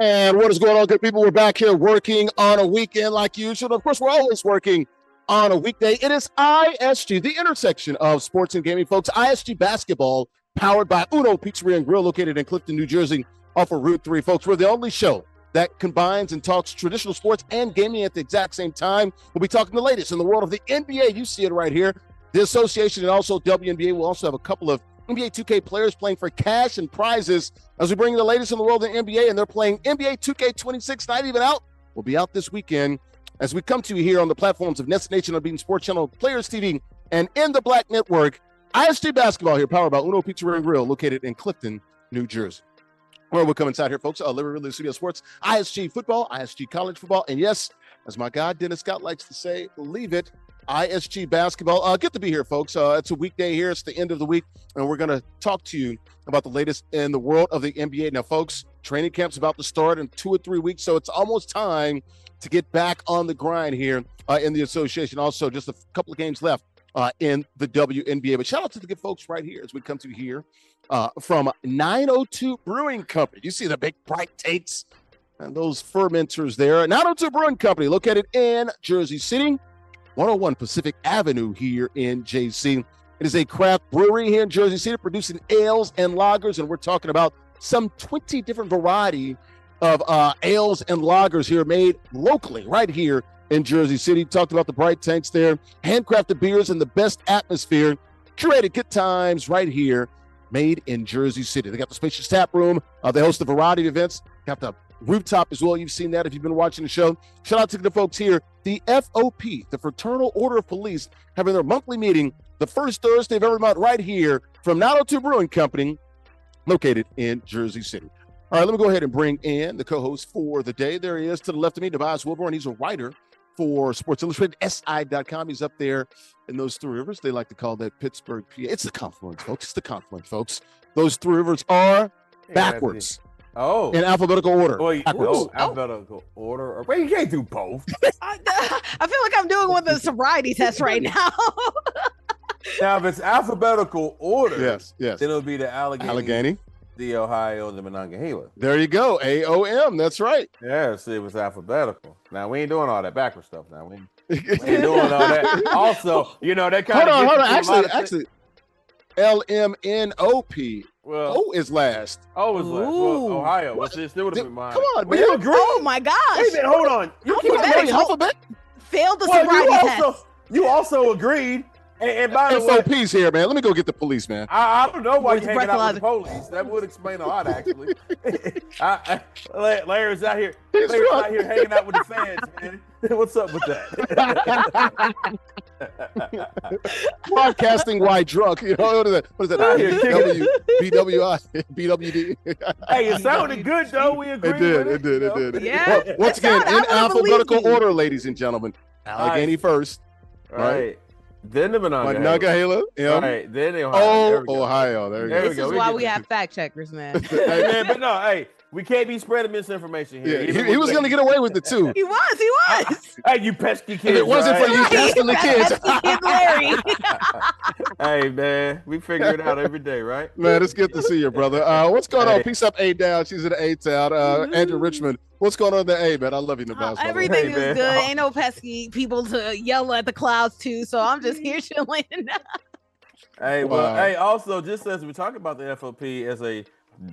And what is going on, good people? We're back here working on a weekend like usual. Of course, we're always working on a weekday. It is ISG, the intersection of sports and gaming, folks. ISG basketball, powered by Uno Pizzeria and Grill, located in Clifton, New Jersey, off of Route 3. Folks, we're the only show that combines and talks traditional sports and gaming at the exact same time. We'll be talking the latest in the world of the NBA. You see it right here. The association and also WNBA will also have a couple of NBA 2K players playing for cash and prizes as we bring you the latest in the world of the NBA, and they're playing NBA 2K26, not even out. We'll be out this weekend as we come to you here on the platforms of NESN Nation, Unbeaten Sports Channel, Players TV, and in the Black Network. ISG basketball here, powered by Uno Pizzeria and Grill, located in Clifton, New Jersey. Well, we'll come inside here, folks. Larry Ridley, CBS Sports, ISG football, ISG college football, and yes, as my guy Dennis Scott likes to say, believe it, ISG basketball. Good to be here, folks. It's a weekday here. It's the end of the week, and we're going to talk to you about the latest in the world of the NBA. Now, folks, training camp's about to start in 2 or 3 weeks, so it's almost time to get back on the grind here in the association. Also, just a couple of games left in the WNBA. But shout out to the good folks right here as we come to here from 902 Brewing Company. You see the big bright tanks and those fermenters there. 902 Brewing Company, located in Jersey City, 101 Pacific Avenue here in JC. It is a craft brewery here in Jersey City producing ales and lagers, and we're talking about some 20 different variety of ales and lagers here made locally right here in Jersey City. Talked about the bright tanks there, handcrafted beers in the best atmosphere, curated good times right here, made in Jersey City. They got the spacious tap room. They host a variety of events. Got the rooftop as well. You've seen that if you've been watching the show. Shout out to the folks here. The FOP, the Fraternal Order of Police, having their monthly meeting the first Thursday of every month right here from 902 Brewing Company, located in Jersey City. All right, let me go ahead and bring in the co-host for the day. There he is to the left of me, Nubyjas Wilborn. He's a writer for Sports Illustrated, SI.com. He's up there in those Three Rivers. They like to call that Pittsburgh, PA. It's the confluence, folks. It's the confluence, folks. Those Three Rivers are backwards. Oh, in alphabetical order. Alphabetical order. Wait, you can't do both. I feel like I'm doing one of the sobriety tests right now. Now, if it's alphabetical order, yes, then it'll be the Allegheny, the Ohio, the Monongahela. There you go, AOM. That's right. Yeah, see, it was alphabetical. Now we ain't doing all that backward stuff. Now we ain't doing all that. Also, you know that kind of. Hold on. Actually, LMNOP. Well, O is last. O is last. Well, Ohio. Well, see, it still would have been mine. Come on, man. You agree? Oh my gosh. Wait a minute, hold on. You keep the alphabet. Failed the sobriety test. You also agreed. And by the way, FOP's here, man. Let me go get the police, man. I don't know why you're hanging out with the police. That would explain a lot, actually. Larry's out here. Larry's out here hanging out with the fans, man. What's up with that? Broadcasting while drunk. You know, what is that? BWI, BWD. Hey, it sounded good, though. We agreed. It did. Yeah. Well, once again, in alphabetical order, ladies and gentlemen. Allegheny first. Right. Then the Monongahela. Right. Then the Ohio. Ohio. There you go. This is why we have fact checkers, man. Hey, man, but no, hey. We can't be spreading misinformation here. Yeah, he was going to get away with it, too. He was. Hey, you pesky kids. If it wasn't for you pesky kids. Larry. Hey, man, we figure it out every day, right? Man, it's good to see you, brother. What's going on? Peace up, A-Down. She's in the A-Town. Andrea Richmond. What's going on in the A, man? I love you, Nubyjas. Everything is good. Ain't no pesky people to yell at the clouds, too, so I'm just here chilling. Hey, well, hey, also, just as we talk about the FOP as a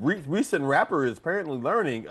recent rapper is apparently learning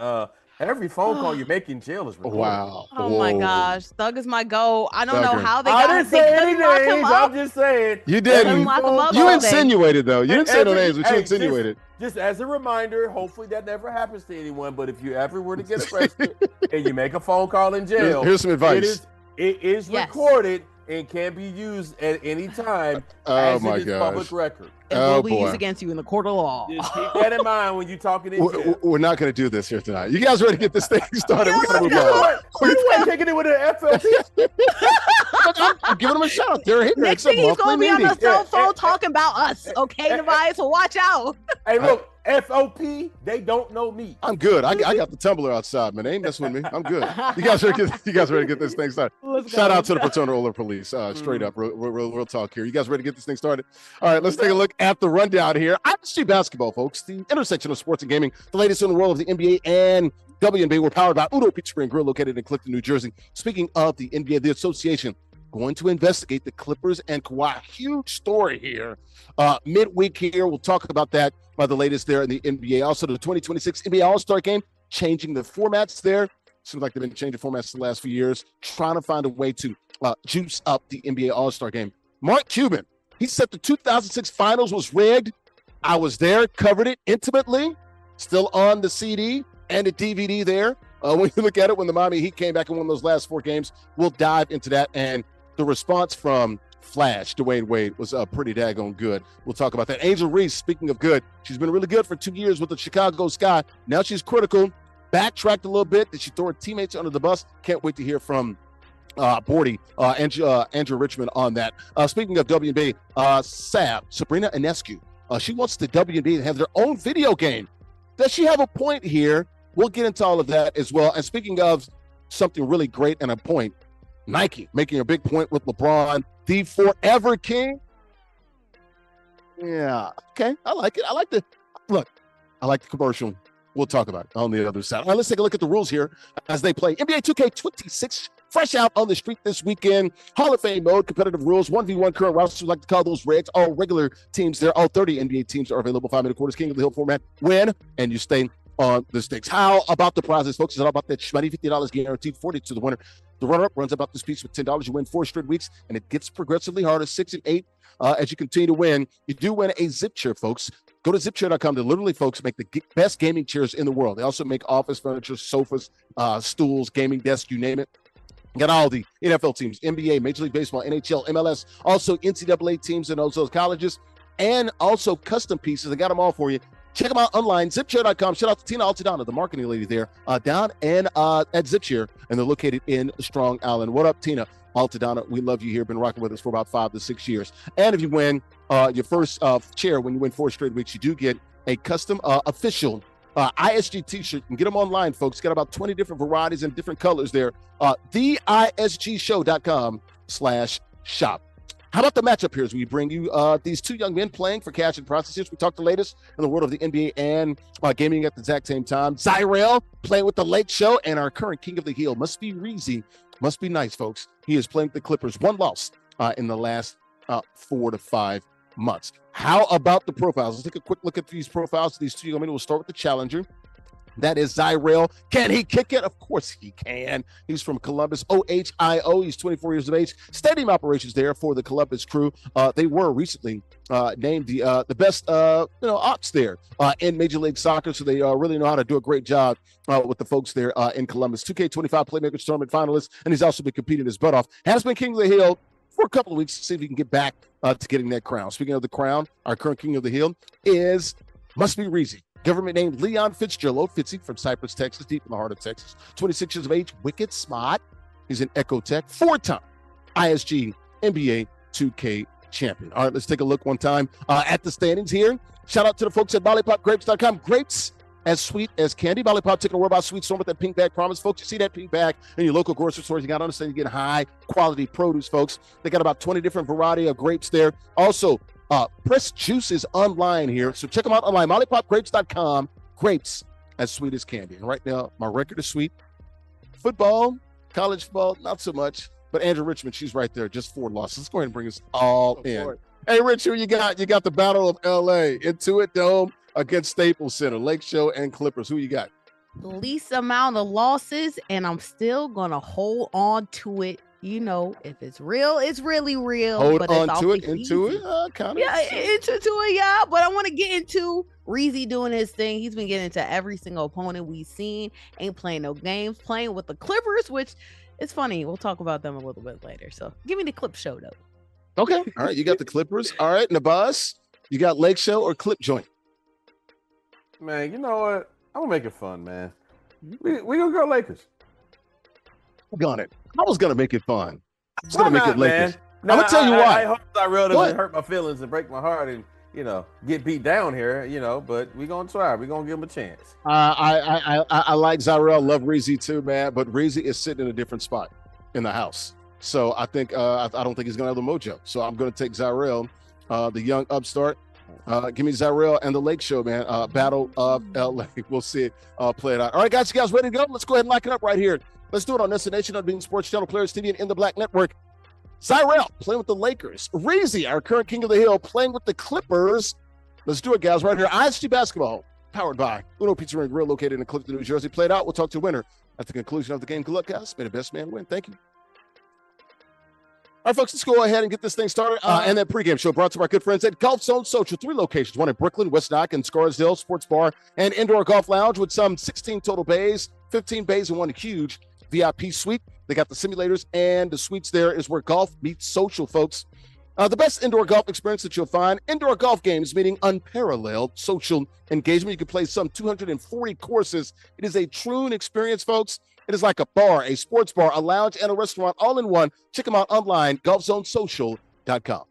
every phone call you make in jail is recorded. Wow. Oh my gosh. Thug is my goal. I don't know how they I got didn't say any names. I'm just saying. You didn't. You insinuated, though. You didn't say no names, but you insinuated. Just as a reminder, hopefully that never happens to anyone, but if you ever were to get arrested and you make a phone call in jail, here's some advice. It is recorded and can be used at any time as it is public record. It will be used against you in the court of law. Just keep that in mind when you're talking in jail. We're not going to do this here tonight. You guys ready to get this thing started? We got to move on. You ain't taking it with an FLP. I'm giving them a shout. They're here. Next thing he's going to be on the cell phone talking about us. Okay, Nubyjas, so watch out. Hey, look. FOP, they don't know me. I'm good. I got the tumbler outside, man. They ain't messing with me. I'm good. You guys ready to get this thing started? Shout out to the Fraternal Order Police. Straight up, real talk here. You guys ready to get this thing started? All right, let's take a look at the rundown here. ISG basketball, folks. The intersection of sports and gaming. The latest in the world of the NBA and WNBA, we're powered by Udo Pizza and Grill, located in Clifton, New Jersey. Speaking of the NBA, the association going to investigate the Clippers and Kawhi. Huge story here. Midweek here, we'll talk about that by the latest there in the NBA. Also, the 2026 NBA All-Star Game, changing the formats there. Seems like they've been changing formats the last few years, trying to find a way to juice up the NBA All-Star Game. Mark Cuban, he said the 2006 Finals was rigged. I was there, covered it intimately, still on the CD and the DVD there. When you look at it, when the Miami Heat came back and won those last 4 games, we'll dive into that. And the response from Flash, Dwayne Wade, was pretty daggone good. We'll talk about that. Angel Reese, speaking of good, she's been really good for 2 years with the Chicago Sky. Now she's critical. Backtracked a little bit. Did she throw her teammates under the bus? Can't wait to hear from Bordy, Andrea Richmond on that. Speaking of WNBA, Sabrina Ionescu, she wants the WNBA to have their own video game. Does she have a point here? We'll get into all of that as well. And speaking of something really great and a point, Nike making a big point with LeBron, the forever king. Yeah, okay, I like it. I like the commercial. We'll talk about it on the other side. All right, let's take a look at the rules here as they play NBA 2K26, fresh out on the street this weekend. Hall of Fame mode, competitive rules, 1v1 current rosters, we like to call those regs. All regular teams there, all 30 NBA teams are available. 5-minute quarters, King of the Hill format. Win, and you stay on the stakes. How about the prizes, folks? It's all about that shmoney, $50 guaranteed, 40 to the winner. The runner-up runs about this piece with $10. You win 4 straight weeks, and it gets progressively harder, 6 and 8. As you continue to win, you do win a zip chair, folks. Go to zipchair.com. They literally, folks, make the best gaming chairs in the world. They also make office furniture, sofas, stools, gaming desks, you name it. Got all the NFL teams, NBA, Major League Baseball, NHL, MLS, also NCAA teams in those colleges, and also custom pieces. They got them all for you. Check them out online, zipchair.com. Shout out to Tina Altadonna, the marketing lady there, down and at Zipchair, and they're located in Strong Island. What up, Tina Altadonna? We love you here. Been rocking with us for about 5 to 6 years. And if you win your first chair, when you win 4 straight weeks, you do get a custom official ISG t-shirt. You can get them online, folks. Got about 20 different varieties and different colors there. theisgshow.com/shop. How about the matchup here as we bring you these 2 young men playing for cash and prizes? We talked the latest in the world of the NBA and gaming at the exact same time. JustZyrell playing with the Lake Show, and our current King of the Hill, MustBeReezy. Must be nice, folks. He is playing with the Clippers. 1 loss in the last 4 to 5 months. How about the profiles? Let's take a quick look at these profiles. These 2 young men. We'll start with the challenger. That is JustZyrell. Can he kick it? Of course he can. He's from Columbus, Ohio. He's 24 years of age. Stadium operations there for the Columbus Crew. They were recently named the best ops there in Major League Soccer, so they really know how to do a great job with the folks there in Columbus. 2K25 Playmakers Tournament finalist, and he's also been competing his butt off. Has been King of the Hill for a couple of weeks to see if he can get back to getting that crown. Speaking of the crown, our current King of the Hill is MustBeReezy. Government named Leon Fitzgerald, Fitzy from Cypress, Texas, deep in the heart of Texas. 26 years of age, wicked smart. He's an Ecotech, 4-time ISG NBA 2K champion. All right, let's take a look one time at the standings here. Shout out to the folks at lollipopgrapes.com. Grapes as sweet as candy. Lollipop taking a word about sweet storm with that pink bag promise, folks. You see that pink bag in your local grocery stores. You got to understand you get high quality produce, folks. They got about 20 different variety of grapes there. Also, Press Juice is online here, so check them out online. Lollipopgrapes.com. Grapes as sweet as candy. And right now, my record is sweet. Football, college football, not so much. But Andrea Richmond, she's right there, just 4 losses. Let's go ahead and bring us all in. Hey, Rich, who you got? You got the Battle of LA, Intuit Dome against Staples Center, Lake Show and Clippers. Who you got? Least amount of losses, and I'm still gonna hold on to it. You know, if it's real, it's really real. Hold but on it's to it, into it, kind of. Yeah, into it, yeah. But I want to get into Reese doing his thing. He's been getting into every single opponent we've seen. Ain't playing no games, playing with the Clippers, which is funny. We'll talk about them a little bit later. So give me the clip show, though. Okay. All right. You got the Clippers. All right. Nubyjas, you got Lake Show or Clip Joint? Man, you know what? I'm going to make it fun, man. We going to go Lakers. Got it. I was going to make it fun. I was going to make it Lakers. No, I'm going to tell you why. I hope JustZyrell doesn't hurt my feelings and break my heart and, get beat down here, but we're going to try. We're going to give him a chance. I like JustZyrell. Love Reese too, man. But Reese is sitting in a different spot in the house. So I think I don't think he's going to have the mojo. So I'm going to take JustZyrell, the young upstart. Give me JustZyrell and the Lake Show, man. Battle of LA. We'll see it play it out. All right, guys, you guys ready to go? Let's go ahead and lock it up right here. Let's do it on NESN Nation, on Being Sports Channel, Players TV, and In the Black Network. JustZyrell playing with the Lakers. Reese, our current king of the hill, playing with the Clippers. Let's do it, guys, right here. ISG basketball, powered by Uno Pizza and Grill, located in Clifton, New Jersey. Played out. We'll talk to the winner at the conclusion of the game. Good luck, guys. May the best man win. Thank you. All right, folks, let's go ahead and get this thing started. And that pregame show brought to our good friends at Golf Zone Social. 3 locations, one in Brooklyn, West Nyack, and Scarsdale, sports bar and indoor golf lounge with some 16 total bays, 15 bays, and one huge VIP suite. They got the simulators and the suites. There is where golf meets social, folks. The best indoor golf experience that you'll find. Indoor golf games, meaning unparalleled social engagement. You can play some 240 courses. It is a true experience, folks. It is like a bar, a sports bar, a lounge, and a restaurant all in one. Check them out online, golfzonesocial.com.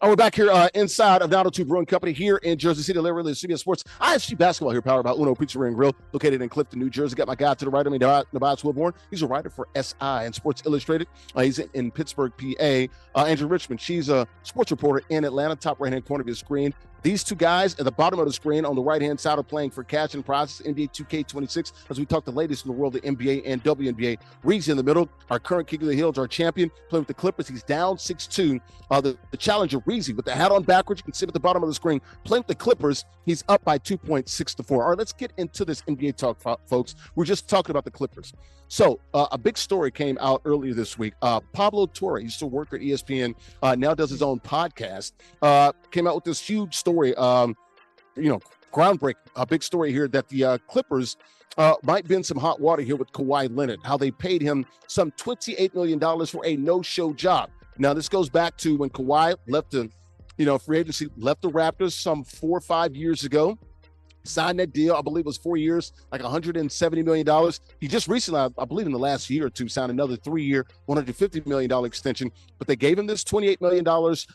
We're back here inside of 902 Brewing Company here in Jersey City. Larry Ridley, CBS Sports. ISG basketball here, powered by Uno Pizza and Grill, located in Clifton, New Jersey. Got my guy to the right of me, Nubyjas Wilborn. He's a writer for SI and Sports Illustrated. He's in Pittsburgh, PA. Andrea Richmond, she's a sports reporter in Atlanta, top right-hand corner of your screen. These two guys at the bottom of the screen on the right-hand side are playing for cash and prizes, NBA 2K26, as we talk the latest in the world of NBA and WNBA. Reese in the middle, our current king of the hill, our champion, playing with the Clippers. He's down 6-2. The challenger, Reese, with the hat on backwards, you can see him at the bottom of the screen, playing with the Clippers. He's up by 2 points, 6-4. All right, let's get into this NBA talk, folks. We're just talking about the Clippers. So a big story came out earlier this week. Pablo Torre, used to work at ESPN, now does his own podcast, came out with this huge story, groundbreaking, a big story here that the Clippers might be in some hot water here with Kawhi Leonard, how they paid him some $28 million for a no-show job. Now, this goes back to when Kawhi left the, free agency, left the Raptors some 4 or 5 years ago. Signed that deal, I believe it was 4 years, like $170 million. He just recently, I believe in the last year or two, signed another 3-year, $150 million extension. But they gave him this $28 million,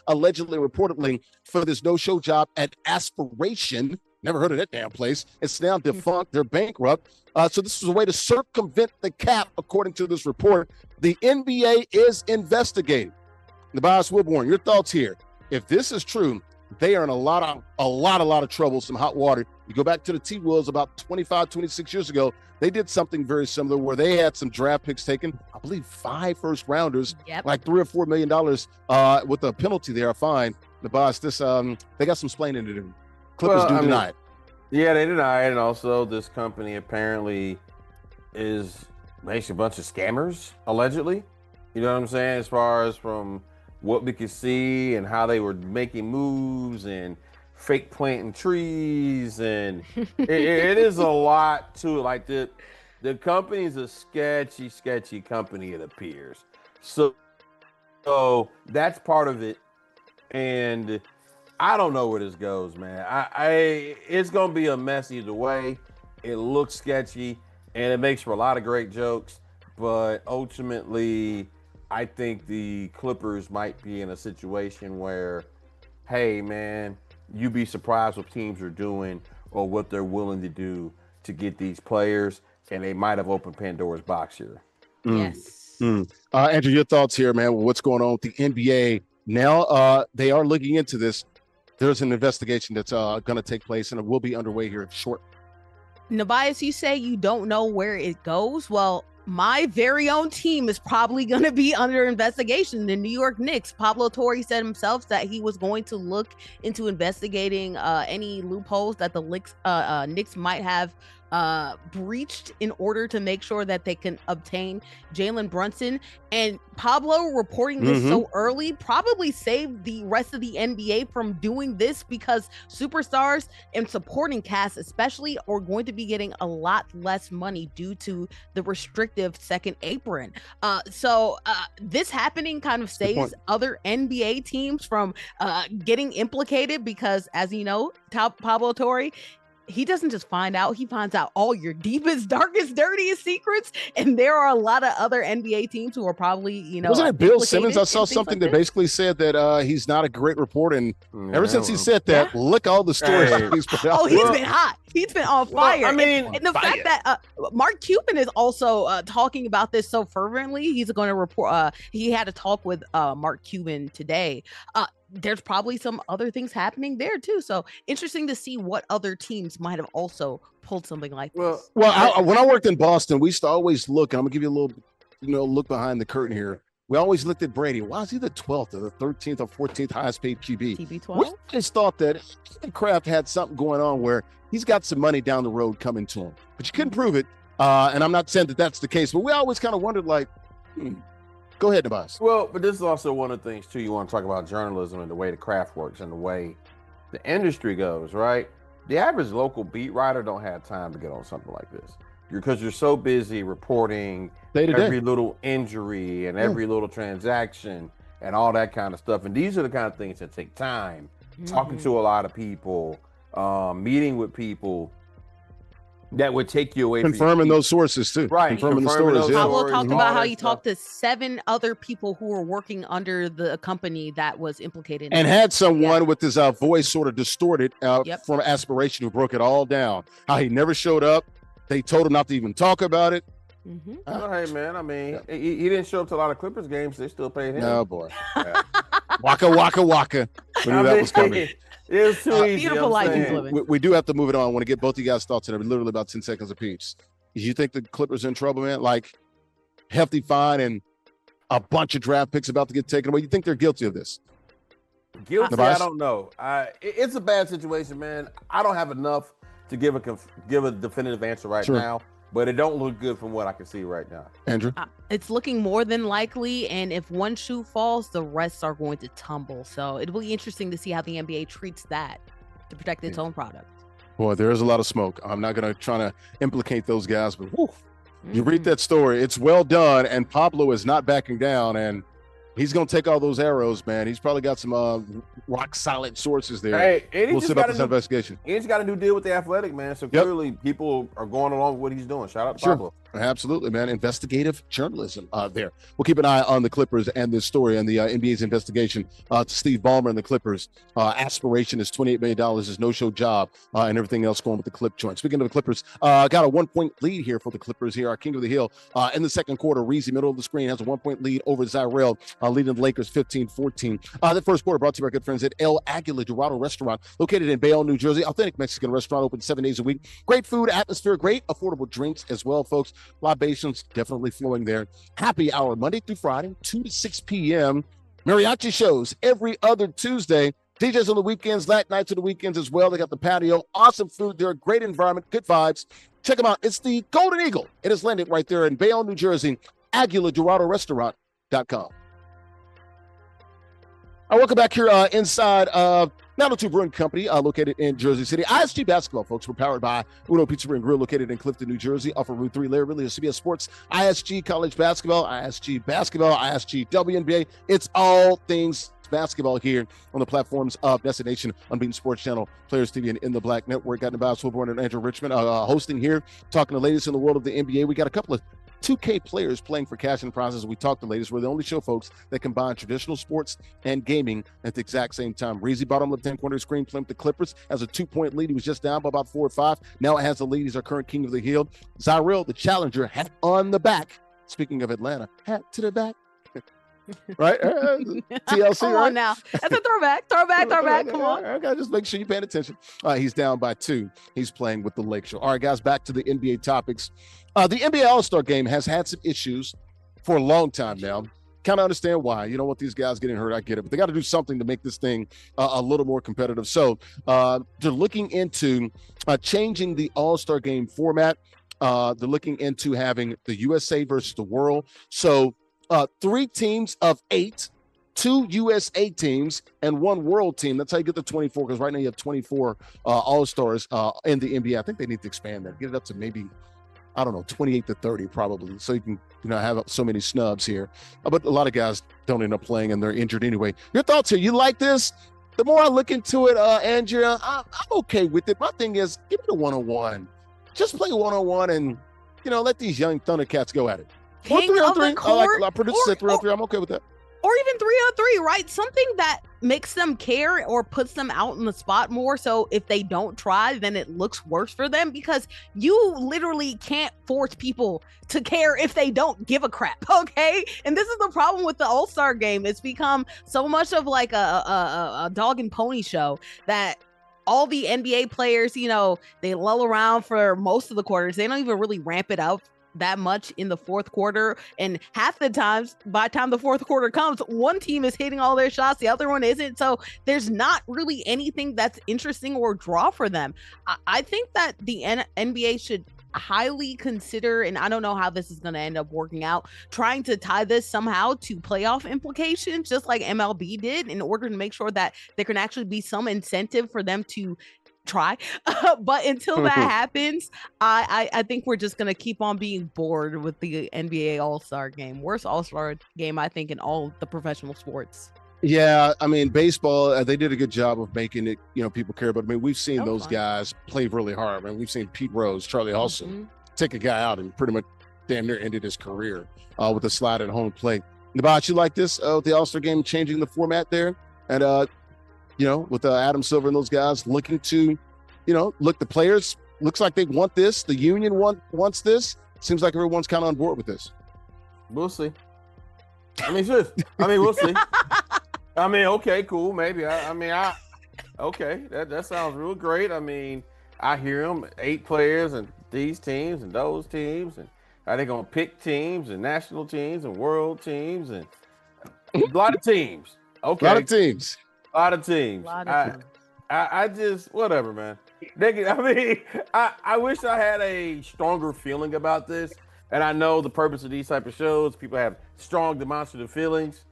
allegedly, reportedly, for this no-show job at Aspiration. Never heard of that damn place. It's now defunct. They're bankrupt. So this is a way to circumvent the cap, according to this report. The NBA is investigating. Nubyjas Wilborn, your thoughts here. If this is true, they are in a lot of trouble, some hot water. You go back to the T-Wolves about 25, 26 years ago. They did something very similar where they had some draft picks taken, I believe 5 first-rounders, like $3 or $4 million with a penalty there, a fine. Nubyjas, they got some splaining to do. Clippers deny it. Yeah, they deny it. And also this company apparently is basically a bunch of scammers, allegedly. You know what I'm saying? As far as from what we could see and how they were making moves and fake planting trees, and it is a lot to it. Like the company's a sketchy company, it appears. So that's part of it, and I don't know where this goes, man. It's gonna be a mess either way. It looks sketchy, and it makes for a lot of great jokes, but ultimately, I think the Clippers might be in a situation where, hey, man, you'd be surprised what teams are doing or what they're willing to do to get these players, and they might have opened Pandora's box here. Yes. Andrew, your thoughts here, man. What's going on with the NBA now? They are looking into this. There's an investigation that's going to take place, and it will be underway here shortly. Nubyjas, you say you don't know where it goes. Well, my very own team is probably going to be under investigation. The New York Knicks. Pablo Torre said himself that he was going to look into investigating any loopholes that the Knicks might have breached in order to make sure that they can obtain Jalen Brunson. And Pablo reporting this so early probably saved the rest of the NBA from doing this, because superstars and supporting cast especially are going to be getting a lot less money due to the restrictive second apron. So this happening kind of saves other NBA teams from getting implicated, because as you know, Pablo Torre, he doesn't just find out, he finds out all your deepest, darkest, dirtiest secrets. And there are a lot of other NBA teams who are probably, wasn't it Bill Simmons? I saw something that basically said that he's not a great reporter. And ever since he said that, look all the stories he's put out. Oh, he's been hot. He's been on fire. And the fact that Mark Cuban is also talking about this so fervently, he's going to report. He had a talk with Mark Cuban today. there's probably some other things happening there too. So interesting to see what other teams might have also pulled something like this. Well, when I worked in Boston, we used to always look, and I'm gonna give you a little, look behind the curtain here. We always looked at Brady. Why is he the 12th or the 13th or 14th highest paid QB? TB12. We just thought that Kraft had something going on where he's got some money down the road coming to him, but you couldn't prove it. And I'm not saying that that's the case, but we always kind of wondered, like, go ahead, Nubyjas. Well, but this is also one of the things too. You want to talk about journalism and the way the craft works and the way the industry goes, right? The average local beat writer don't have time to get on something like this because you're so busy reporting every little injury and every little transaction and all that kind of stuff. And these are the kind of things that take time. Talking to a lot of people, meeting with people that would take you away confirming those sources too. Right. Confirming the stories. Pablo talked about how he talked to 7 other people who were working under the company that was implicated. And had someone with his voice sort of distorted from aspiration who broke it all down. How he never showed up. They told him not to even talk about it. Hey, man, I mean, he didn't show up to a lot of Clippers games. They still paid him. No, boy. Waka, waka, waka. We knew that was coming. It was too easy. Beautiful life he's living. We do have to move it on. I want to get both of you guys' thoughts in it. Literally about 10 seconds apiece. You think the Clippers are in trouble, man? Like, hefty fine and a bunch of draft picks about to get taken away. You think they're guilty of this? Guilty? I don't know. It's a bad situation, man. I don't have enough to give a definitive answer right now. But it don't look good from what I can see right now. Andrew? It's looking more than likely, and if one shoe falls, the rest are going to tumble. So it'll be interesting to see how the NBA treats that to protect its own product. Boy, there is a lot of smoke. I'm not going to try to implicate those guys, but you read that story. It's well done, and Pablo is not backing down, and he's going to take all those arrows, man. He's probably got some rock-solid sources there. Hey, we'll see about this investigation. He just got a new deal with The Athletic, man. So clearly people are going along with what he's doing. Shout out to Pablo. Absolutely, man. Investigative journalism there. We'll keep an eye on the Clippers and this story and the NBA's investigation to Steve Ballmer and the Clippers. Aspiration is $28 million, his no-show job, and everything else going with the Clip joint. Speaking of the Clippers, got a 1-point lead here for the Clippers here. Our King of the Hill in the second quarter. Reese, middle of the screen, has a 1-point lead over Zyrell, leading the Lakers 15-14. The first quarter brought to you by our good friends at El Aguila Dorado Restaurant, located in Bayonne, New Jersey. Authentic Mexican restaurant, open 7 days a week. Great food, atmosphere, great affordable drinks as well, folks. Libations definitely flowing there. Happy hour Monday through Friday, 2 to 6 p.m. Mariachi shows every other Tuesday. DJs on the weekends, late nights on the weekends as well. They got the patio. Awesome food there. Great environment. Good vibes. Check them out. It's the Golden Eagle. It is landed right there in Bayonne, New Jersey. AguilaDoradoRestaurant.com. Welcome back here inside of 902 Brewing Company, located in Jersey City. ISG basketball, folks, we're powered by Uno Pizzeria and Grill, located in Clifton, New Jersey, off of Route 3. Larry Ridley, CBS Sports, ISG college basketball, ISG WNBA. It's all things basketball here on the platforms of Destination Unbeaten Sports Channel, Players TV, and In the Black Network. Got Nubyjas, Wilborn, and Andrea Richmond hosting here, talking to the latest in the world of the NBA. We got a couple of 2K players playing for cash and prizes. We talked to the ladies. We're the only show, folks, that combine traditional sports and gaming at the exact same time. Reezy, bottom left-hand corner of the screen, playing with the Clippers, has a 2-point lead. He was just down by about 4 or 5. Now it has the lead. He's our current King of the Hill. Zyrellell, the challenger, hat on the back. Speaking of Atlanta, hat to the back. Right? TLC, Come right? on now. That's a throwback. Come on. Okay, just make sure you're paying attention. He's down by 2. He's playing with the Lake Show. All right, guys, back to the NBA topics. The NBA All-Star Game has had some issues for a long time now. Kind of understand why. You don't want these guys getting hurt. I get it. But they got to do something to make this thing a little more competitive. So they're looking into changing the All-Star Game format. They're looking into having the USA versus the world. So 3 teams of 8, 2 USA teams, and 1 world team. That's how you get the 24, because right now you have 24 All-Stars in the NBA. I think they need to expand that, get it up to maybe, 28 to 30 probably, so you can have so many snubs here. But a lot of guys don't end up playing, and they're injured anyway. Your thoughts here? You like this? The more I look into it, Andrea, I'm okay with it. My thing is, give me the one-on-one. Just play one-on-one and, let these young Thundercats go at it. King of the court, producer said 3-on-3. I'm okay with that. or even 3-on-3, right? Something that makes them care or puts them out in the spot more. So if they don't try, then it looks worse for them, because you literally can't force people to care if they don't give a crap. Okay. And this is the problem with the All-Star game. It's become so much of like a dog and pony show that all the NBA players, you know, they lull around for most of the quarters. They don't even really ramp it up that much in the fourth quarter, and half the times by the time the fourth quarter comes, one team is hitting all their shots, the other one isn't. So there's not really anything that's interesting or draw for them. I think that the NBA should highly consider, and I don't know how this is going to end up working out, trying to tie this somehow to playoff implications, just like MLB did, in order to make sure that there can actually be some incentive for them to try. But until that happens, I think we're just gonna keep on being bored with the NBA All-Star game. Worst All-Star game, I think, in all the professional sports. Yeah, I mean, baseball, they did a good job of making it, you know, people care. But I mean, we've seen those guys play really hard. I mean, we've seen Pete Rose, Charlie Austin take a guy out and pretty much damn near ended his career with a slide at home plate. Nubyjas, you like this? The All-Star game changing the format there? And, you know, with Adam Silver and those guys looking to, you know, look, the players, looks like they want this. The union wants this. Seems like everyone's kind of on board with this. We'll see. I mean, we'll see. I mean, okay, cool, maybe. Okay, that sounds real great. I mean, I hear them, 8 players and these teams and those teams, and are they going to pick teams and national teams and world teams and a lot of teams. Okay. A lot of teams. I just, whatever, man. I wish I had a stronger feeling about this. And I know the purpose of these type of shows, people have strong demonstrative feelings.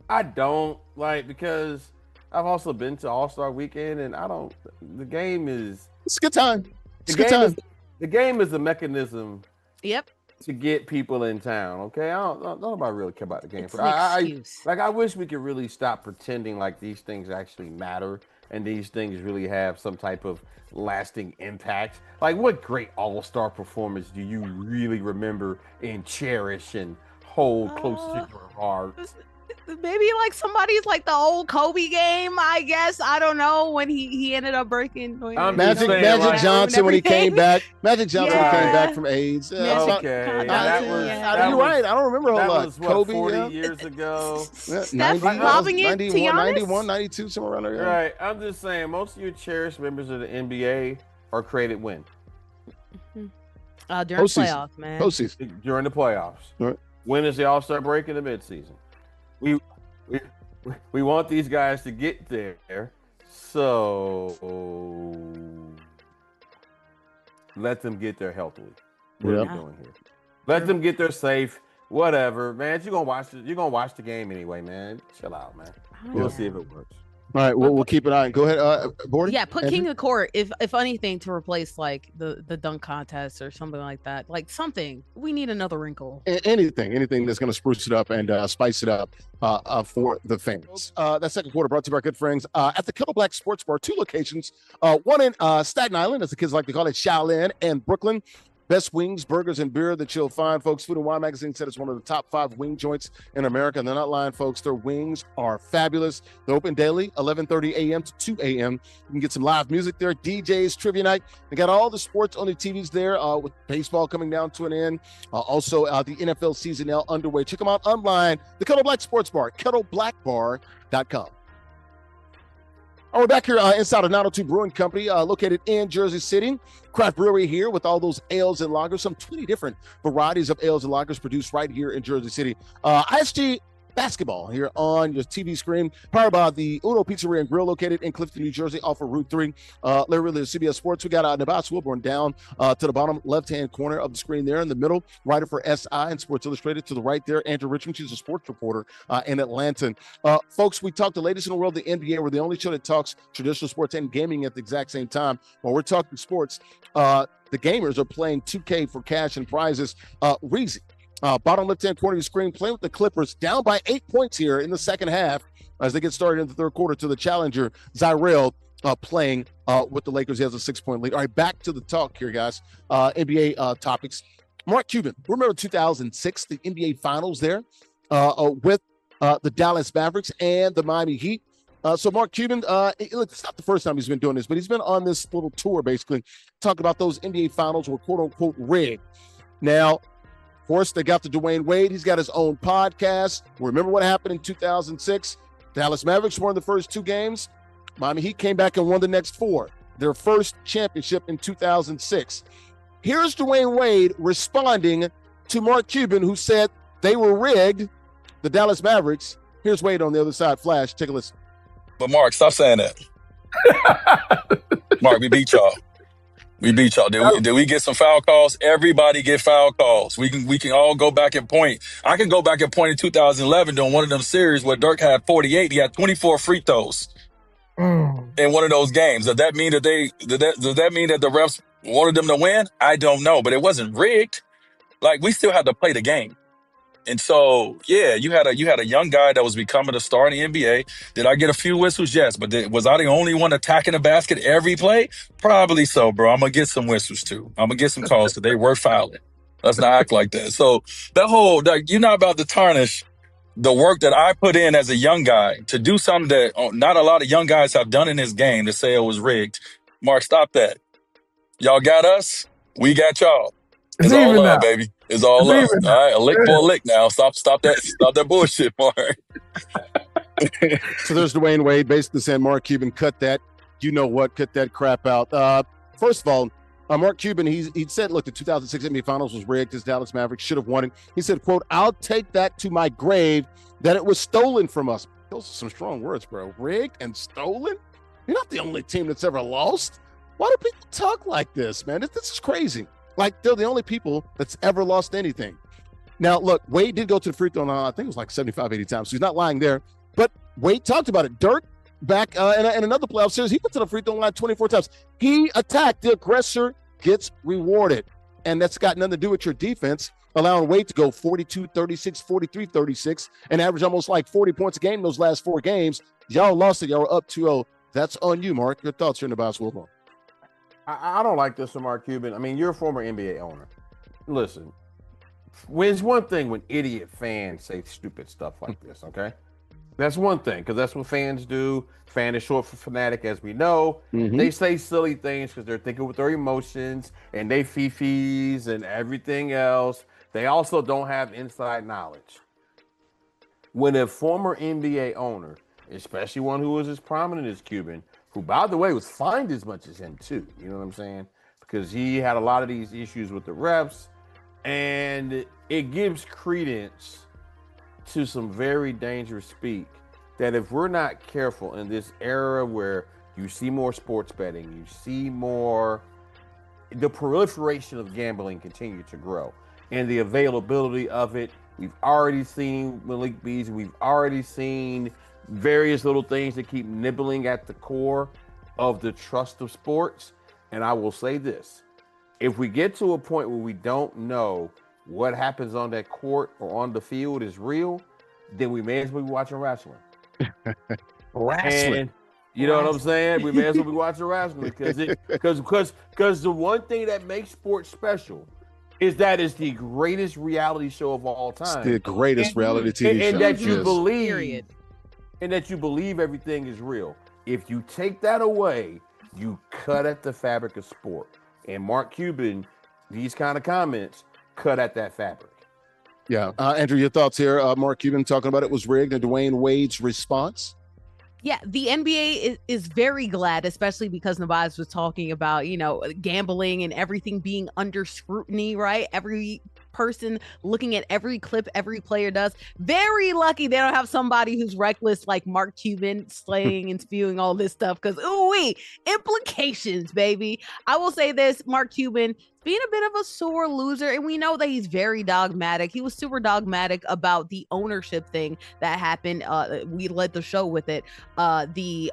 I don't, because I've also been to All-Star Weekend, and the game is... It's a good time. The game is a mechanism Yep. to get people in town, okay? Nobody really care about the game. It's an excuse. I wish we could really stop pretending like these things actually matter and these things really have some type of lasting impact. Like, what great All-Star performance do you really remember and cherish and hold close to your heart? Maybe like somebody's like the old Kobe game, I guess. I don't know, when he ended up breaking. Magic Johnson when he came back. Magic Johnson when he came back from AIDS. Okay. You're right. I don't remember a whole lot. Was, Kobe, 40 years ago. Steph lobbing it to Giannis? 91, 92, somewhere around there. Yeah. Right. I'm just saying, most of your cherished members of the NBA are created when? During playoffs, man. Postseason. During the playoffs. Right. When is the All-Star break in the midseason? We want these guys to get there, so let them get there healthily. What are we doing here? Let them get there safe. Whatever, man. You're gonna watch the game anyway, man. Chill out, man. We'll see if it works. All right, we'll keep an eye. Go ahead, Bordy. Yeah, put King of Court, if anything, to replace like the dunk contest or something like that. Like something. We need another wrinkle. Anything that's going to spruce it up and spice it up for the fans. That second quarter brought to you by our good friends at the Kettle Black Sports Bar. 2 locations, one in Staten Island, as the kids like to call it, Shaolin, and Brooklyn. Best wings, burgers, and beer that you'll find, folks. Food and Wine Magazine said it's one of the top 5 wing joints in America, and they're not lying, folks. Their wings are fabulous. They're open daily, 11:30 a.m. to 2 a.m. You can get some live music there, DJs, trivia night. They got all the sports on the TVs there, with baseball coming down to an end. Also, the NFL season now underway. Check them out online, the Kettle Black Sports Bar, kettleblackbar.com. We're back here inside of 902 Brewing Company, located in Jersey City. Craft brewery here with all those ales and lagers, some 20 different varieties of ales and lagers produced right here in Jersey City. ISG basketball here on your TV screen, powered by the Uno Pizzeria and Grill, located in Clifton, New Jersey, off of Route 3. Larry Ridley of CBS Sports. We got Nubyjas Wilborn down to the bottom left-hand corner of the screen there. In the middle, writer for SI and Sports Illustrated. To the right there, Andrea Richmond. She's a sports reporter in Atlanta. Folks, we talk the latest in the world, the NBA. We're the only show that talks traditional sports and gaming at the exact same time. While we're talking sports, the gamers are playing 2K for cash and prizes. Reese, bottom left-hand corner of your screen, playing with the Clippers, down by 8 points here in the second half as they get started in the third quarter to the challenger, JustZyrell, playing with the Lakers. He has a 6-point lead. All right, back to the talk here, guys. NBA topics. Mark Cuban, remember 2006, the NBA Finals there with the Dallas Mavericks and the Miami Heat. So Mark Cuban, look, it's not the first time he's been doing this, but he's been on this little tour basically talking about those NBA finals were quote unquote rigged. Now, of course, they got the Dwayne Wade. He's got his own podcast. Remember what happened in 2006? Dallas Mavericks won the first 2 games. Miami Heat came back and won the next 4. Their first championship in 2006. Here's Dwayne Wade responding to Mark Cuban, who said they were rigged, the Dallas Mavericks. Here's Wade on the other side. Flash, take a listen. But Mark, stop saying that. Mark, we beat y'all. We beat y'all. Did we get some foul calls? Everybody get foul calls. We can all go back and point. I can go back and point in 2011 during one of them series where Dirk had 48. He had 24 free throws in one of those games. Does that mean that the refs wanted them to win? I don't know, but it wasn't rigged. Like, we still had to play the game. And so, yeah, you had a young guy that was becoming a star in the NBA. Did I get a few whistles? Yes. But was I the only one attacking the basket every play? Probably so, bro. I'm going to get some whistles, too. I'm going to get some calls because they were fouling. Let's not act like that. So you're not about to tarnish the work that I put in as a young guy to do something that not a lot of young guys have done in this game to say it was rigged. Mark, stop that. Y'all got us. We got y'all. It's all love, baby. It's all love. All right, a lick for a lick now. Stop that bullshit, Mark. So there's Dwayne Wade basically saying, Mark Cuban, cut that. You know what? Cut that crap out. First of all, Mark Cuban, he said, look, the 2006 NBA Finals was rigged. His Dallas Mavericks should have won it. He said, quote, I'll take that to my grave that it was stolen from us. Those are some strong words, bro. Rigged and stolen? You're not the only team that's ever lost. Why do people talk like this, man? This is crazy. Like, they're the only people that's ever lost anything. Now, look, Wade did go to the free throw line, I think it was like 75, 80 times, so he's not lying there. But Wade talked about it. Dirk, back in another playoff series, he went to the free throw line 24 times. He attacked. The aggressor gets rewarded. And that's got nothing to do with your defense, allowing Wade to go 42, 36, 43, 36, and average almost like 40 points a game in those last 4 games. Y'all lost it. Y'all were up 2-0. That's on you, Mark. Your thoughts here in the Nubyjas, Wilborn. I don't like this from Mark Cuban. I mean, you're a former NBA owner. Listen, it's one thing when idiot fans say stupid stuff like this, okay? That's one thing, because that's what fans do. Fan is short for fanatic, as we know. Mm-hmm. They say silly things because they're thinking with their emotions, and they fifis and everything else. They also don't have inside knowledge. When a former NBA owner, especially one who was as prominent as Cuban, who, by the way, was fined as much as him, too. You know what I'm saying? Because he had a lot of these issues with the refs. And it gives credence to some very dangerous speak that if we're not careful in this era where you see more sports betting, you see more, the proliferation of gambling continue to grow. And the availability of it, we've already seen Malik Beasley, we've already seen various little things that keep nibbling at the core of the trust of sports. And I will say this, if we get to a point where we don't know what happens on that court or on the field is real, then we may as well be watching wrestling. And you know what I'm saying? We may as well be watching wrestling because the one thing that makes sports special is that it's the greatest reality show of all time. It's the greatest reality TV show. And that you believe. And that you believe everything is real. If you take that away, you cut at the fabric of sport. And Mark Cuban, these kind of comments, cut at that fabric. Yeah. Andrea, your thoughts here. Mark Cuban talking about it was rigged and Dwayne Wade's response? Yeah, the NBA is very glad, especially because Nubyjas was talking about, gambling and everything being under scrutiny, right? Every person looking at every clip every player does. Very lucky they don't have somebody who's reckless like Mark Cuban slaying and spewing all this stuff because, implications, baby. I will say this, Mark Cuban being a bit of a sore loser, and we know that he's very dogmatic. He was super dogmatic about the ownership thing that happened. We led the show with it. The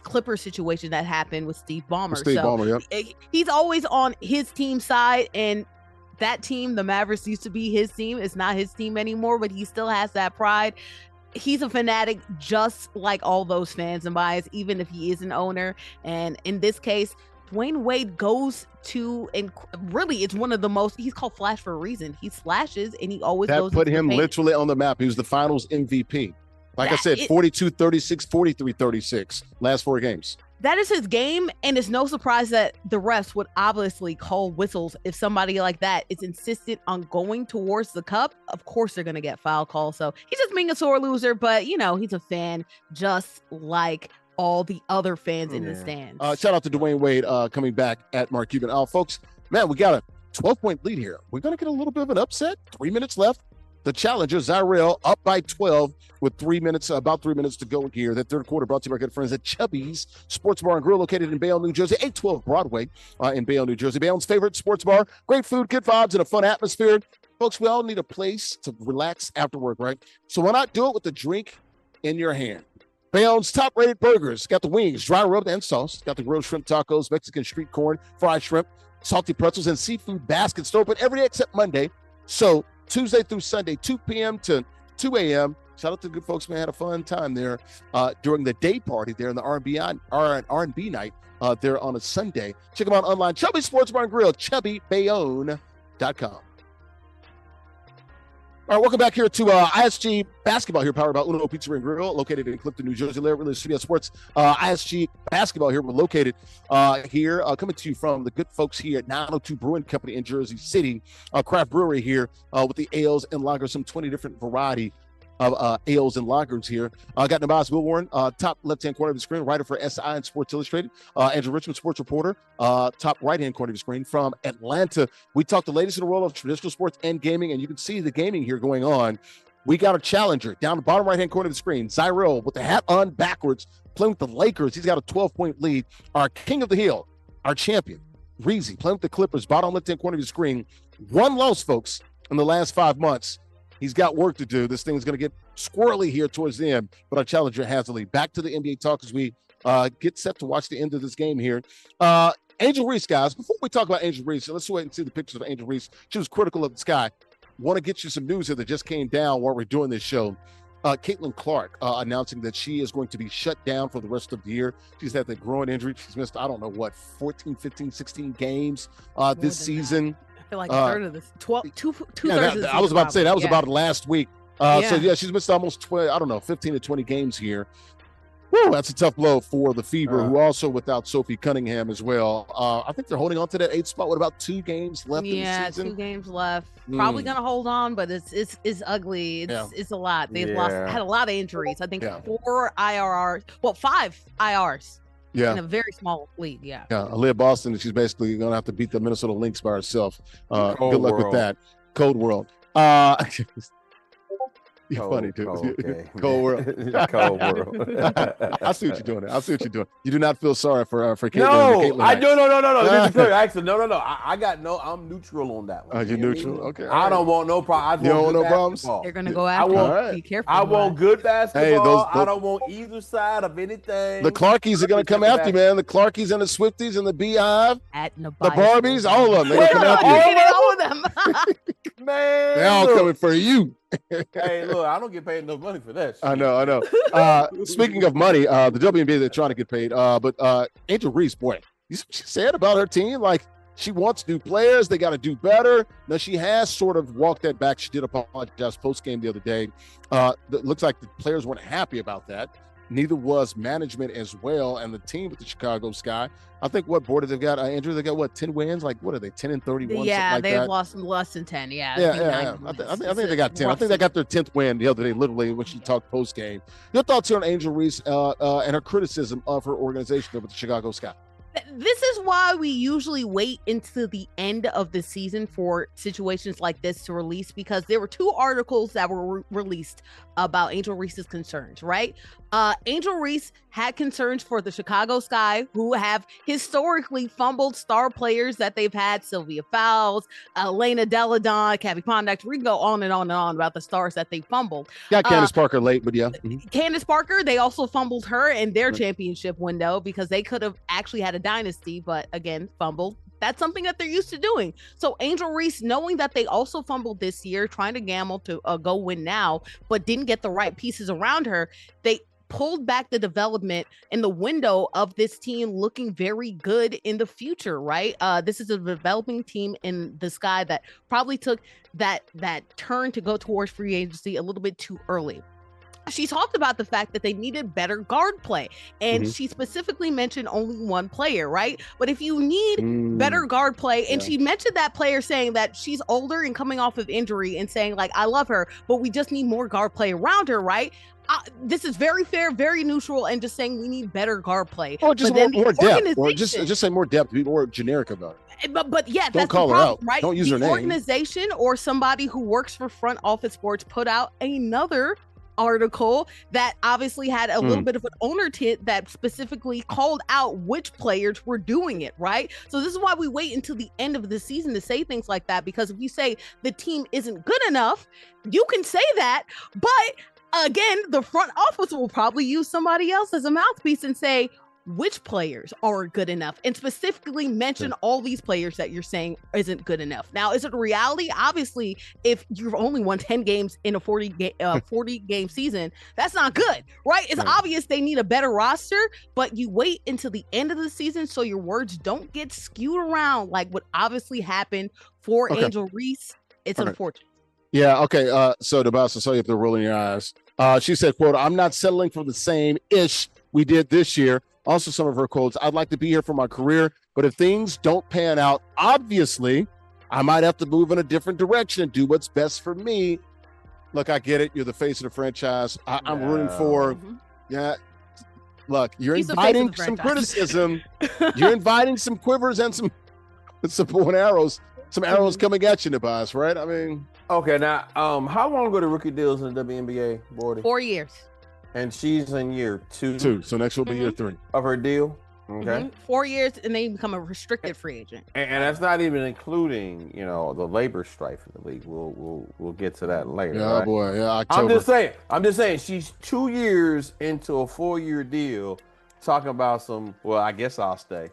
Clippers situation that happened with Steve Ballmer. He's always on his team's side, and that team, the Mavericks, used to be his team. It's not his team anymore, but he still has that pride. He's a fanatic just like all those fans and bias, even if he is an owner. And in this case, Dwayne Wade goes to, and really, it's one of the most, he's called Flash for a reason. He slashes and he always That goes. put him literally on the map. He was the finals MVP. Like I said, 42-36, 43-36, last 4 games. That is his game, and it's no surprise that the refs would obviously call whistles if somebody like that is insistent on going towards the cup. Of course, they're going to get foul calls. So he's just being a sore loser, but, you know, he's a fan just like all the other fans in the stands. Shout out to Dwayne Wade coming back at Mark Cuban. Folks, man, we got a 12-point lead here. We're going to get a little bit of an upset. 3 minutes left. The challenger, JustZyrell, up by 12 with about 3 minutes to go here. The third quarter brought to you by our good friends at Chubby's Sports Bar and Grill, located in Bayonne, New Jersey, 812 Broadway in Bayonne, New Jersey. Bayonne's favorite sports bar. Great food, good vibes, and a fun atmosphere. Folks, we all need a place to relax after work, right? So why not do it with a drink in your hand? Bayonne's top-rated burgers. Got the wings, dry rubbed and sauce. Got the grilled shrimp tacos, Mexican street corn, fried shrimp, salty pretzels, and seafood baskets. They're open every day except Monday. So Tuesday through Sunday, 2 p.m. to 2 a.m. Shout out to the good folks, man. Had a fun time there during the day party there in the R&B night there on a Sunday. Check them out online. Chubby Sports Bar and Grill, chubbybayonne.com. All right, welcome back here to ISG Basketball here, powered by Uno Pizza and Grill, located in Clifton, New Jersey. Larry Ridley, Studio Sports. ISG Basketball here. We're located here, coming to you from the good folks here at 902 Brewing Company in Jersey City, craft brewery here with the ales and lagers, some 20 different variety of ales and lagers here. Got Nubyjas Wilborn, top left-hand corner of the screen, writer for SI and Sports Illustrated. Andrea, Richmond sports reporter, top right-hand corner of the screen from Atlanta. We talk the latest in the world of traditional sports and gaming, and you can see the gaming here going on. We got a challenger down the bottom right-hand corner of the screen, JustZyrell with the hat on backwards, playing with the Lakers. He's got a 12-point lead. Our king of the hill, our champion, Reese, playing with the Clippers, bottom left-hand corner of the screen. 1 loss, folks, in the last 5 months. He's got work to do. This thing's going to get squirrely here towards the end, but our challenger has the lead. Back to the NBA talk as we get set to watch the end of this game here. Angel Reese, guys, before we talk about Angel Reese, let's wait and see the pictures of Angel Reese. She was critical of the sky. Want to get you some news here that just came down while we're doing this show. Caitlin Clark announcing that she is going to be shut down for the rest of the year. She's had that groin injury. She's missed, 14, 15, 16 games this season. That. I feel like a third of this, two-thirds of this. I was about to say, that was about last week. So, she's missed almost 15 to 20 games here. Woo, that's a tough blow for the Fever, who also without Sophie Cunningham as well. I think they're holding on to that 8th spot with about 2 games left in the season. 2 games left. Probably going to hold on, but it's ugly. It's a lot. They've had a lot of injuries. I think 4 IRRs, 5 IRs. In a very small league, Aaliyah Boston, she's basically going to have to beat the Minnesota Lynx by herself. Good luck with that. Cold world. You're funny, dude. Cold world. Cold world. I see what you're doing. You do not feel sorry for Caitlin. No, I do. No. Actually, no. I'm neutral on that one. You're neutral? Okay. I don't want no problems. You don't want no problems? They're going to go after you. Be careful. I want good basketball. I don't want either side of anything. The Clarkies are going to come after you, man. The Clarkies and the Swifties and the Beehive. The Barbies, all of them. They're going to come after you. All of them. Man. They're all coming for you. Hey, look, I don't get paid enough money for that shit. I know. Speaking of money, the WNBA, they're trying to get paid. But Angel Reese, boy, you see what she said about her team? Like, she wants new players. They got to do better. Now, she has sort of walked that back. She did apologize post-game the other day. It looks like the players weren't happy about that. Neither was management as well, and the team with the Chicago Sky. I think what board they've got, Andrew, they got 10 wins? Like, what are they, 10 and 31? Yeah, they've lost less than 10. Yeah. I think they got 10. I think they got their 10th win the other day, literally, when she talked post-game. Your thoughts here on Angel Reese and her criticism of her organization there with the Chicago Sky? This is why we usually wait until the end of the season for situations like this to release, because there were 2 articles that were released about Angel Reese's concerns, right? Angel Reese had concerns for the Chicago Sky, who have historically fumbled star players that they've had. Sylvia Fowles, Elena Deladon, Kathy Pondax. We can go on and on and on about the stars that they fumbled. Got Candace Parker late, but yeah. Candace Parker, they also fumbled her in their championship window because they could have actually had a dynasty, but again, fumbled. That's something that they're used to doing. So Angel Reese, knowing that they also fumbled this year, trying to gamble to go win now, but didn't get the right pieces around her, pulled back the development in the window of this team looking very good in the future, right? This is a developing team in the sky that probably took that turn to go towards free agency a little bit too early. She talked about the fact that they needed better guard play, and she specifically mentioned only one player, right? But if you need better guard play, and she mentioned that player saying that she's older and coming off of injury and saying, like, I love her, but we just need more guard play around her, right? This is very fair, very neutral, and just saying we need better guard play. Or just more depth, or just say more depth, be more generic about it. But yeah, don't call her out, right? Don't use her name. Organization or somebody who works for Front Office Sports put out another article that obviously had a little bit of an owner tint that specifically called out which players were doing it, right? So this is why we wait until the end of the season to say things like that, because if you say the team isn't good enough, you can say that, but again, the front office will probably use somebody else as a mouthpiece and say which players are good enough, and specifically mention all these players that you're saying isn't good enough. Now, is it a reality? Obviously, if you've only won 10 games in a 40 game season, that's not good, right? It's obvious they need a better roster, but you wait until the end of the season so your words don't get skewed around like what obviously happened for Angel Reese. It's unfortunate. Yeah, okay. So Nubyjas, so if they're rolling your eyes. She said, quote, I'm not settling for the same ish we did this year. Also, some of her quotes, I'd like to be here for my career, but if things don't pan out, obviously, I might have to move in a different direction and do what's best for me. Look, I get it. You're the face of the franchise. I'm rooting for, look, you're inviting some criticism. You're inviting some quivers and some arrows, coming at you, Nubyjas, right? I mean. Okay, now, how long ago the rookie deals in the WNBA, Bordy? 4 years. And she's in year two. So next will be year 3 of her deal. Okay, 4 years, and then you become a restricted free agent. And that's not even including, the labor strife in the league. We'll get to that later. Yeah, right? Boy. Yeah, October. I'm just saying. She's 2 years into a 4-year deal, talking about some. Well, I guess I'll stay.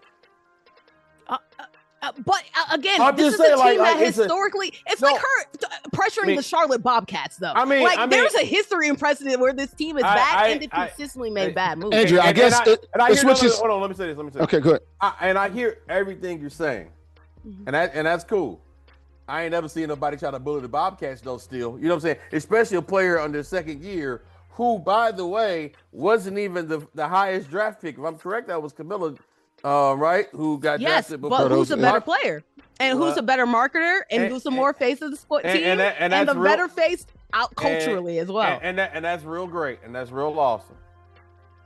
But again, I'm this just is saying, a team like, that historically, it's like her pressuring the Charlotte Bobcats, though. There's a history and precedent where this team is bad and it consistently made bad moves. Andrea, I guess hold on, let me say this. Okay, good. And I hear everything you're saying, and that's cool. I ain't never seen nobody try to bully the Bobcats though. Still, you know what I'm saying? Especially a player under second year who, by the way, wasn't even the highest draft pick. If I'm correct, that was Camilla. Right? Who got drafted before? But who's a better player? And who's a better marketer? And who's a more face of the sport team? And the better face out culturally as well. And that's real great. And that's real awesome.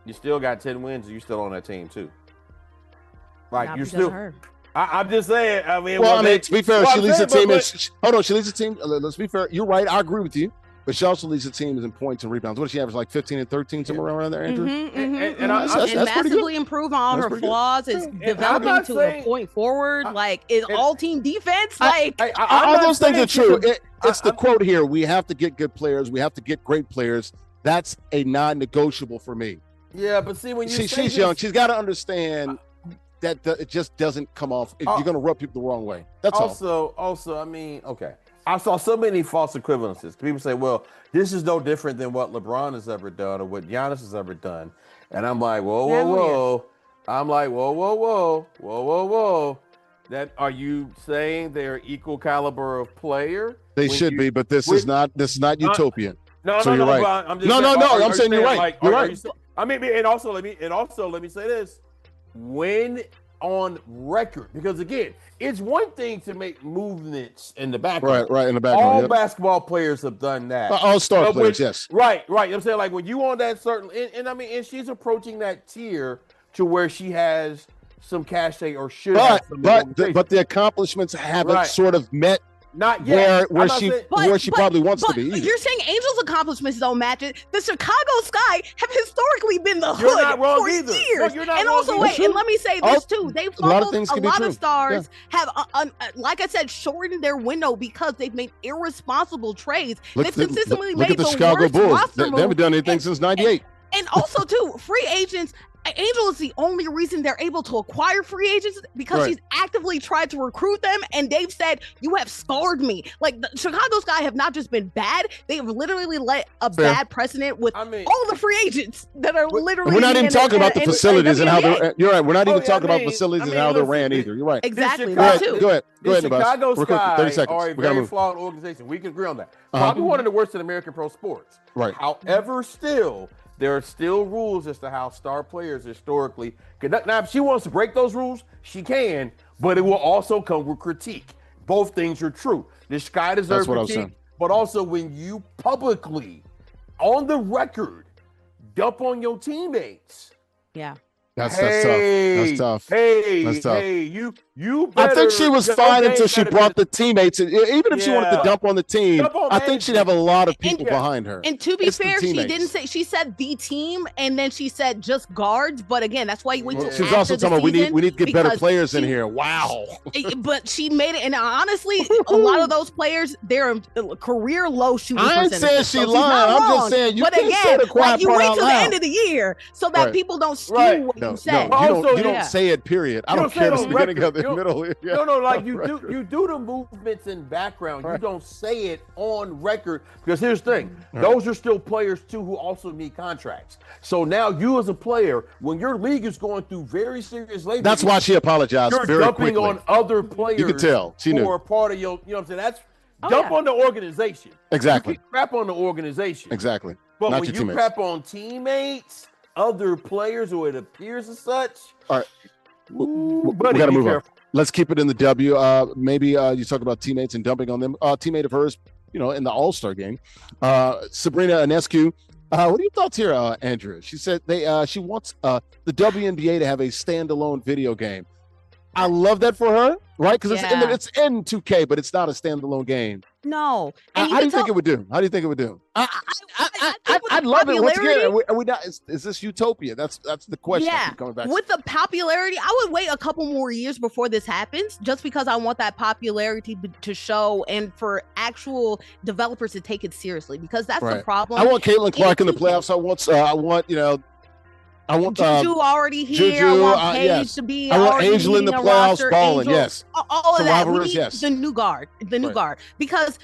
You still got 10 wins and you're still on that team too. Like you're still. I'm just saying. I mean, to be fair, she leads the team. Hold on, she leads the team. Let's be fair. You're right. I agree with you. But she also leads the team in points and rebounds. What does she average? Like 15 and 13, somewhere around there, Andrew? And massively improve on her flaws. It's developing to a point forward. It's all team defense. All those things are true. It's the quote here. We have to get good players. We have to get great players. That's a non-negotiable for me. Yeah, but see, when she's young, she's got to understand that it just doesn't come off. You're going to rub people the wrong way. That's all. Also, I mean, okay. I saw so many false equivalences. People say, well, this is no different than what LeBron has ever done or what Giannis has ever done. And I'm like, whoa. I'm like, whoa. That are you saying they're equal caliber of player? They should be, but this is not utopian. No, you're right. I'm saying you're right. You're right. I mean, and also let me say this. When on record, because again, it's one thing to make movements in the background. Right, in the background. All basketball players have done that. All star players, yes. Right. I'm saying, like, when you on that certain, and she's approaching that tier to where she has some cachet or should have some. But the accomplishments haven't sort of met. Not yet. Where she probably wants to be. You're saying Angel's accomplishments don't match it. The Chicago Sky have historically been the hood for years. And also, wait, and let me say this too. They've fumbled a lot of stars have, like I said, shortened their window because they've made irresponsible trades. They've consistently made the Chicago Bulls. They haven't done anything since '98. And also, too, free agents Angel is the only reason they're able to acquire free agents because she's actively tried to recruit them, and they've said, you have scarred me. Like, the Chicago Sky have not just been bad, they have literally let a bad precedent with all the free agents that are literally. We're not even talking about the facilities and how they're. You're right. We're not even talking about facilities and how they're ran either. You're right. Exactly. Go ahead. The Chicago Sky 30 seconds. are a very flawed organization. We can agree on that. Probably one of the worst in American pro sports. Right. However, still, there are still rules as to how star players historically. Now, if she wants to break those rules, she can, but it will also come with critique. Both things are true. The Sky deserves critique, but also when you publicly, on the record, dump on your teammates. Yeah. That's tough. That's tough. Hey, you better, I think she was fine until she brought the teammates. Even if she wanted to dump on the team, I think she'd have a lot of people behind her. And to be fair, she didn't say, she said the team, and then she said just guards. But again, that's why you went to She's also talking about we need to get better players in here. Wow. But she made it, and honestly, a lot of those players, they're career low shooting percentage. I ain't saying she lied. I'm just saying you can't say the quiet you part wait out till loud. the end of the year so that people don't steal what you say. You don't say it, period. I don't care the beginning of the middle. No, like you do the movements in background. You don't say it on record because here's the thing. Those are still players too who also need contracts. So now you as a player, when your league is going through very serious labor, that's why she apologized you're dumping on other players. You can tell she knew. Who are part of your, you know what I'm saying? That's dump on the organization. Exactly. You can crap on the organization. Exactly. But not when you teammates. crap on teammates, other players, or it appears as such. All right. We got to move on. Let's keep it in the W. Maybe you talk about teammates and dumping on them. Teammate of hers, in the All-Star game, Sabrina Ionescu. What are your thoughts here, Andrea? She said she wants the WNBA to have a standalone video game. I love that for her, right? Because it's in 2K, but it's not a standalone game. No. How do you think it would do? How do you think it would do? I'd love it. Once again, are we not? Is this utopia? That's the question. I keep coming back with the popularity, I would wait a couple more years before this happens, just because I want that popularity to show and for actual developers to take it seriously. Because that's the problem. I want Caitlin Clark in the playoffs. I want Juju already here. I want Paige to be. I want Angel in the playoffs balling. Yes, all of that. We need the new guard, because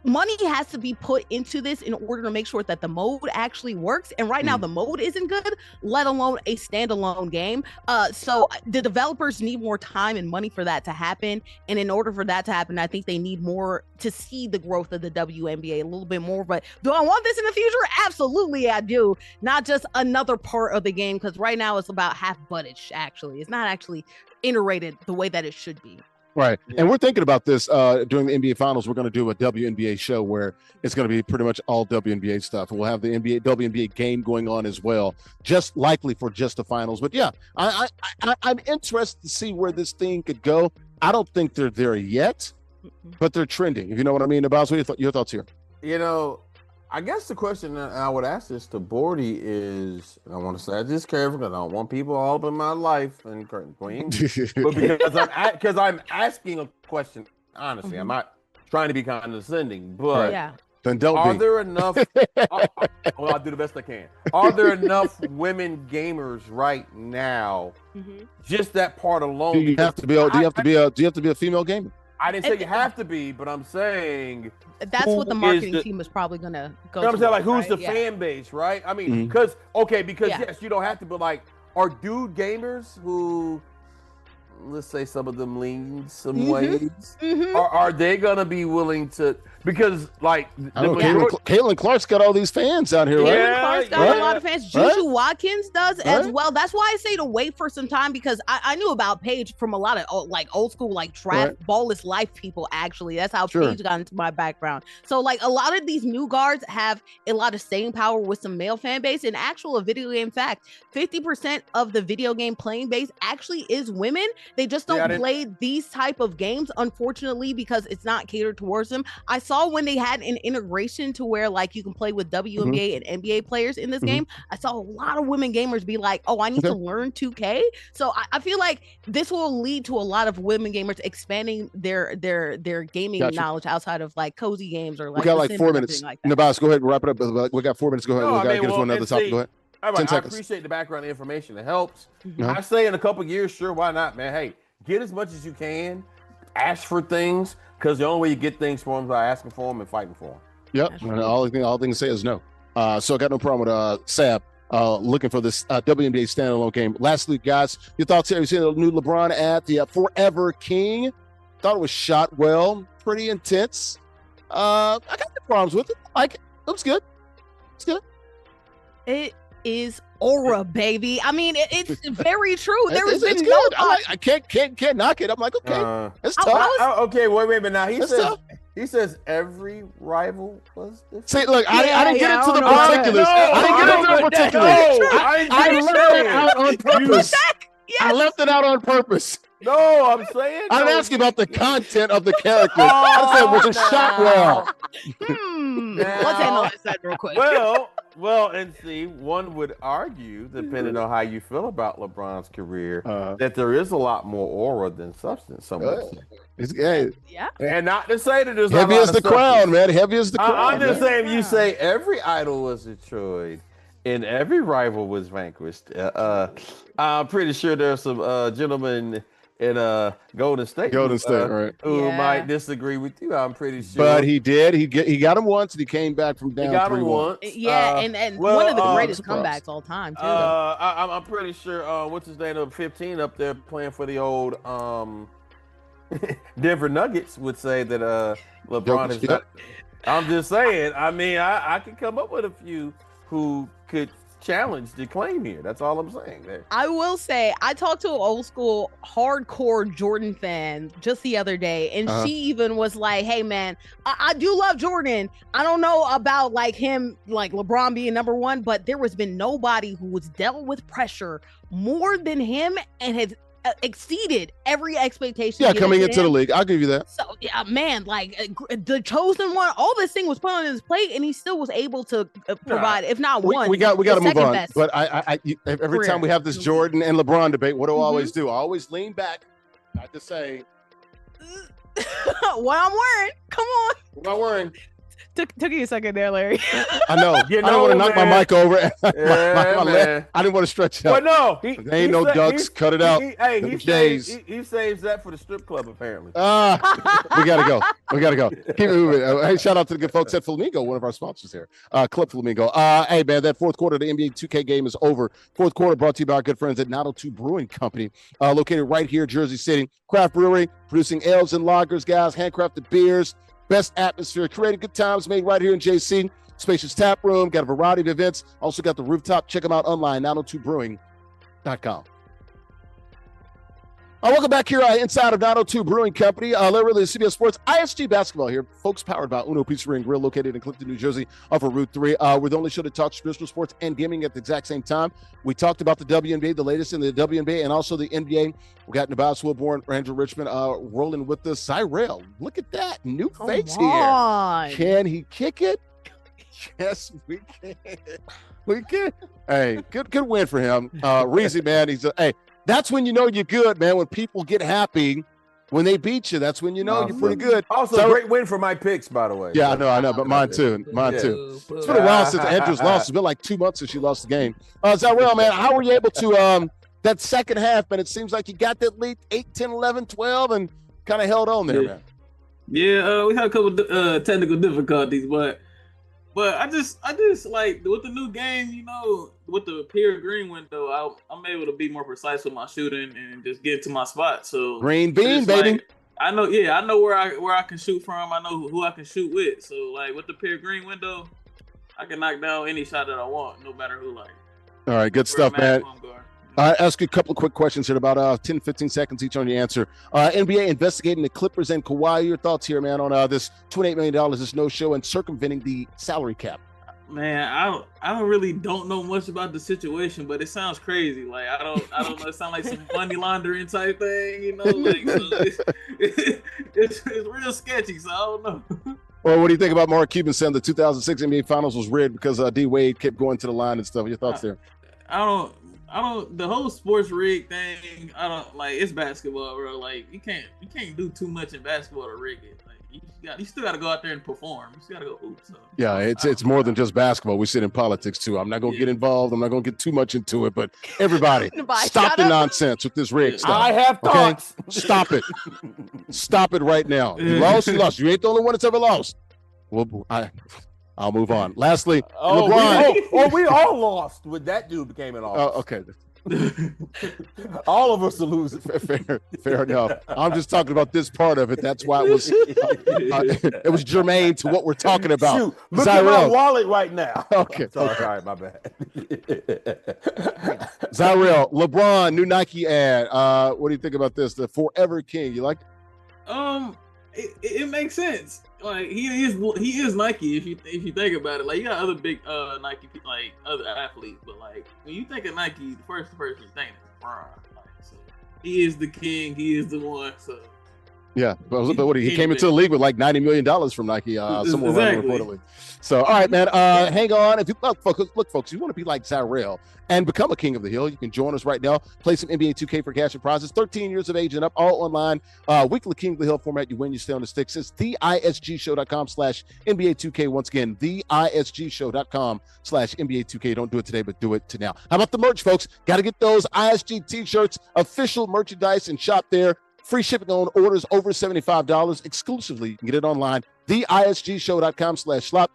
money has to be put into this in order to make sure that the mode actually works. And right now, the mode isn't good, let alone a standalone game. So the developers need more time and money for that to happen. And in order for that to happen, I think they need more to see the growth of the WNBA a little bit more. But do I want this in the future? Absolutely, I do. Not just another part of the game, because right now it's about half buttage, actually. It's not actually iterated the way that it should be. Right. Yeah. And we're thinking about this during the NBA Finals. We're going to do a WNBA show where it's going to be pretty much all WNBA stuff. And we'll have the WNBA game going on as well, just likely for just the finals. But yeah, I'm interested to see where this thing could go. I don't think they're there yet, but they're trending. If you know what I mean. About your thoughts here? I guess the question that I would ask this to Bordy is, and I want to say this careful because I don't want people all up in my life and curtain queen, but because I'm asking a question honestly, I'm not trying to be condescending, but then don't are there enough? I'll do the best I can. Are there enough women gamers right now? Just that part alone. Do you have to be a female gamer? I didn't say you have to be, but I'm saying that's what the marketing team is probably gonna go. You know what I'm saying? Like, who's the fan base, right? I mean, because yes, you don't have to, but like, are dude gamers who, let's say, some of them lean some ways, are they gonna be willing to? Because like, Caitlin Clark's got all these fans out here, right? Caitlin Clark's got a lot of fans. Juju Watkins does as well. That's why I say to wait for some time, because I knew about Paige from a lot of old school draft ballless life people. Actually, that's how Paige got into my background. So like a lot of these new guards have a lot of staying power with some male fan base. And actual video game fact, 50% of the video game playing base actually is women. They just don't play these type of games, unfortunately, because it's not catered towards them. I saw when they had an integration to where like you can play with WNBA and NBA players in this game. I saw a lot of women gamers be like, oh, I need to learn 2K. So I feel like this will lead to a lot of women gamers expanding their gaming knowledge outside of like cozy games or like. We got like 4 minutes. Nubyjas, go ahead and wrap it up. We got 4 minutes. Go ahead. We got to get us one other topic. Go ahead. All 10 right, I seconds. appreciate the background information. It helps. Uh-huh. I say in a couple years, sure, why not, man? Hey, get as much as you can. Ask for things, because the only way you get things for them is by asking for them and fighting for them. Yep. And all things to say is no. So I got no problem with Sab looking for this WNBA standalone game. Lastly, guys, your thoughts here? You see the new LeBron ad, the Forever King. Thought it was shot well, pretty intense. I got no problems with it. Like it was good. It's good. It is aura, baby. I mean, it's very true. There has It's been good. no. I can't knock it. I'm like, okay, it's tough. Okay, wait a minute. Now Tough. he says every rival was different. See, look, I didn't get into the I don't know. particulars. No, I didn't get into the particulars. I left it out on purpose. Yes. I left it out on purpose. No, I'm saying. I didn't ask you about the content of the character. I said, was it shot well? Let's analyze that real quick. Well, and see, one would argue, depending on how you feel about LeBron's career, that there is a lot more aura than substance. Yeah. And not to say that there's not Heavy a lot as of the crown, substance. man. Heavy as the crown. I'm just man. saying, you say every idol was destroyed and every rival was vanquished. I'm pretty sure there's some gentlemen in Golden State, right? who might disagree with you. I'm pretty sure, But he did. He got him once, and he came back from down. he got him 3-1. once. Yeah, and one of the greatest comebacks all time too. I'm pretty sure. What's his name? 15 up there playing for the old Denver Nuggets would say that LeBron is. Not, I'm just saying. I mean, I could come up with a few who could challenge the claim here. That's all I'm saying there. I will say, I talked to an old school hardcore Jordan fan just the other day, and she even was like, hey man, I do love Jordan. I don't know about like him, like LeBron being number one, but there has been nobody who has dealt with pressure more than him and has exceeded every expectation. Yeah, coming into the league, I'll give you that. So yeah, man, like the chosen one, all this thing was put on his plate, and he still was able to provide, if not one. We got to move on. Best. But I every time we have this Jordan and LeBron debate, what do I always do? I always lean back, not to say what I'm wearing. Come on. what am I wearing. Took you a second there, Larry. I know. I didn't want to knock my mic over. Yeah, I didn't want to stretch it out. But no, there ain't no ducks. Cut it out. He saves that for the strip club, apparently. We gotta go. Keep it moving. Hey, shout out to the good folks at Flamingo, one of our sponsors here. Club Flamingo. Hey man, that fourth quarter of the NBA 2K game is over. Fourth quarter brought to you by our good friends at 902 Brewing Company, located right here, Jersey City. Craft brewery, producing ales and lagers, guys, handcrafted beers. Best atmosphere, created good times made right here in JC. Spacious tap room, got a variety of events. Also got the rooftop. Check them out online, 902brewing.com. Welcome back here inside of 902 Brewing Company. Larry Ridley, CBS Sports, ISG Basketball here. Folks powered by Uno Pizzeria and Grill, located in Clifton, New Jersey, off of Route 3. We're the only show to talk traditional sports and gaming at the exact same time. We talked about the WNBA, the latest in the WNBA, and also the NBA. We got Nubyjas, Wilborn, Andrea, Richmond rolling with the JustZyrell. Look at that. New face here. Can he kick it? Yes, we can. We can. Hey, good win for him. Reese, man, hey. That's when you know you're good, man. When people get happy when they beat you, that's when you know you're pretty good. Also, great win for my picks, by the way. Yeah, I know, but mine too. It's been a while since Andrew's lost. It's been like 2 months since she lost the game. JustZyrell, man, how were you able to that second half, man? It seems like you got that lead 8, 10, 11, 12, and kind of held on there, man. Yeah, we had a couple technical difficulties, but I just like with the new game, you know, with the pure green window, I'm able to be more precise with my shooting and just get to my spot. So green bean, baby. Like, I know where I can shoot from. I know who I can shoot with. So like with the pure green window, I can knock down any shot that I want, no matter who. Like, all right, good stuff, man. I ask you a couple of quick questions here, about 10, 15 seconds each on your answer. NBA investigating the Clippers and Kawhi. Your thoughts here, man, on this $28 million, this no-show, and circumventing the salary cap. Man, I don't know much about the situation, but it sounds crazy. Like I don't know. It sounds like some money laundering type thing, you know. Like so it's real sketchy. So I don't know. Well, what do you think about Mark Cuban saying the 2006 NBA Finals was rigged because D Wade kept going to the line and stuff? Your thoughts there? the whole sports rig thing. I don't like. It's basketball, bro. Like you can't do too much in basketball to rig it. Like you still got to go out there and perform. You still got to go hoop. So Yeah, it's more than just basketball. We sit in politics too. I'm not gonna get involved. I'm not gonna get too much into it. But everybody, stop the nonsense with this rig stuff. I have thoughts. Okay? Stop it. Stop it right now. You lost. You lost. You ain't the only one that's ever lost. Well, I'll move on. Lastly, LeBron. We all lost when that dude became an office. Okay. All of us are losing. Fair enough. I'm just talking about this part of it. That's why it was germane to what we're talking about. Shoot, look at my wallet right now. Okay. Sorry, my bad. Zyrell, LeBron, new Nike ad. What do you think about this? The Forever King. You like it? It makes sense. Like he is Nike if you think about it. Like you got other big Nike like other athletes, but like when you think of Nike, the first person you think is LeBron. Like, so he is the king. He is the one. So yeah, but what he came into the league with like $90 million from Nike somewhere around reportedly. So all right, man. Hang on. If you look, folks, you want to be like Zyrell and become a king of the hill, you can join us right now. Play some NBA 2K for cash and prizes. 13 years of age and up, all online. Weekly King of the Hill format. You win, you stay on the sticks. It's theisgshow.com/NBA2K. Once again, theisgshow.com/NBA2K. Don't do it today, but do it to now. How about the merch, folks? Got to get those ISG t-shirts, official merchandise, and shop there. Free shipping on orders over $75 exclusively. You can get it online. theisgshow.com/shop.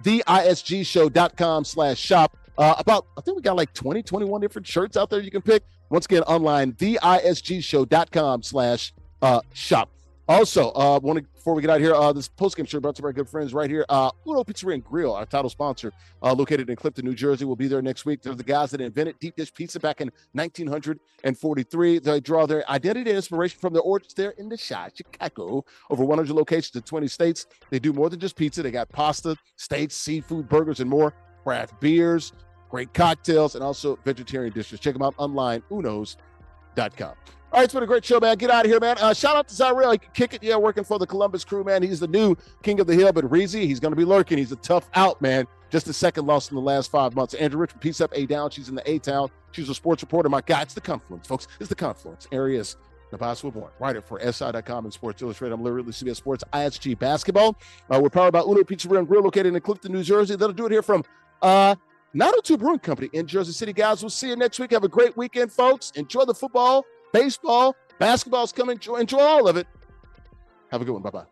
theisgshow.com/shop. I think we got like 21 different shirts out there you can pick. Once again, online, theisgshow.com/shop. Also, before we get out here, this postgame shirt brought to our good friends right here. Uno Pizzeria and Grill, our title sponsor, located in Clifton, New Jersey. We'll be there next week. They're the guys that invented deep dish pizza back in 1943. They draw their identity and inspiration from their origins there in the Chicago. Over 100 locations in 20 states. They do more than just pizza. They got pasta, steaks, seafood, burgers, and more. Craft beers, great cocktails, and also vegetarian dishes. Check them out online, unos.com. All right, it's been a great show, man. Get out of here, man. Shout out to Zyrell. He can kick it. Yeah, working for the Columbus Crew, man. He's the new king of the hill, but Reese, he's going to be lurking. He's a tough out, man. Just the second loss in the last 5 months. Andrea Richmond, peace up, A-Down. She's in the A-Town. She's a sports reporter. My God, it's the Confluence, folks. It's the Confluence. Areas. Nubyjas Wilborn, writer for SI.com and Sports Illustrated. I'm Larry Ridley, CBS Sports, ISG Basketball. We're powered by Uno Pizzeria and Grill, located in Clifton, New Jersey. That'll do it here from 902 Brewing Company in Jersey City, guys. We'll see you next week. Have a great weekend, folks. Enjoy the football, baseball, basketball's coming. Enjoy all of it. Have a good one. Bye-bye.